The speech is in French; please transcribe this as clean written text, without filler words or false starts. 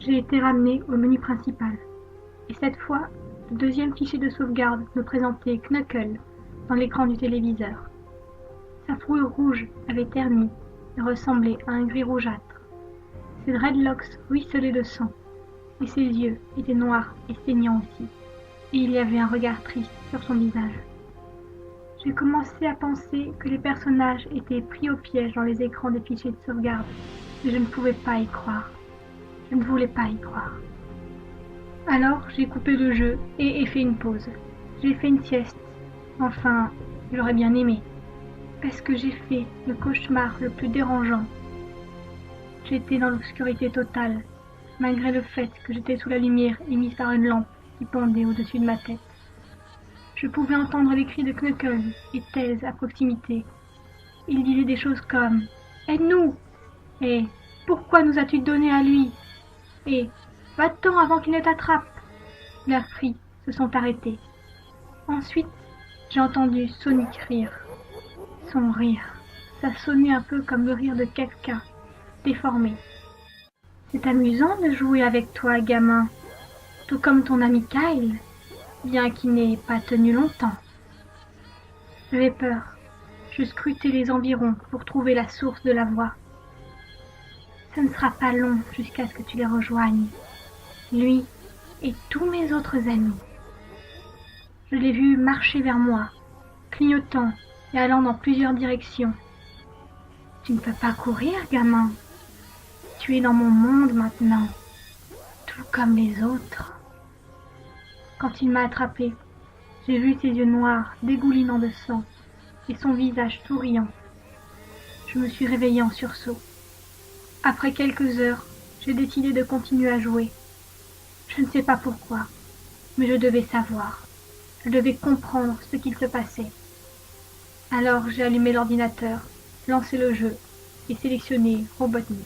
J'ai été ramenée au menu principal. Et cette fois, le deuxième fichier de sauvegarde me présentait Knuckles dans l'écran du téléviseur. Sa fourrure rouge avait terni et ressemblait à un gris rougeâtre. Ses dreadlocks ruisselaient de sang, et ses yeux étaient noirs et saignants aussi, et il y avait un regard triste sur son visage. J'ai commencé à penser que les personnages étaient pris au piège dans les écrans des fichiers de sauvegarde, mais je ne pouvais pas y croire. Je ne voulais pas y croire. Alors j'ai coupé le jeu et ai fait une pause. J'ai fait une sieste. Enfin, j'aurais bien aimé. Parce que j'ai fait le cauchemar le plus dérangeant. J'étais dans l'obscurité totale, malgré le fait que j'étais sous la lumière émise par une lampe qui pendait au-dessus de ma tête. Je pouvais entendre les cris de Knuckles et Tails à proximité. Ils disaient des choses comme « Aide-nous » et « Pourquoi nous as-tu donné à lui ?» et « Va-t'en avant qu'il ne t'attrape » Leurs cris se sont arrêtés. Ensuite, j'ai entendu Sonic rire. Son rire, ça sonnait un peu comme le rire de quelqu'un déformé. C'est amusant de jouer avec toi, gamin, tout comme ton ami Kyle, bien qu'il n'ait pas tenu longtemps. J'avais peur. Je scrutais les environs pour trouver la source de la voix. Ce ne sera pas long jusqu'à ce que tu les rejoignes, lui et tous mes autres amis. Je l'ai vu marcher vers moi, clignotant et allant dans plusieurs directions. Tu ne peux pas courir, gamin. Tu es dans mon monde maintenant, tout comme les autres. Quand il m'a attrapé, j'ai vu ses yeux noirs dégoulinant de sang et son visage souriant. Je me suis réveillée en sursaut. Après quelques heures, j'ai décidé de continuer à jouer. Je ne sais pas pourquoi, mais je devais savoir. Je devais comprendre ce qu'il se passait. Alors j'ai allumé l'ordinateur, lancé le jeu et sélectionné Robotnik.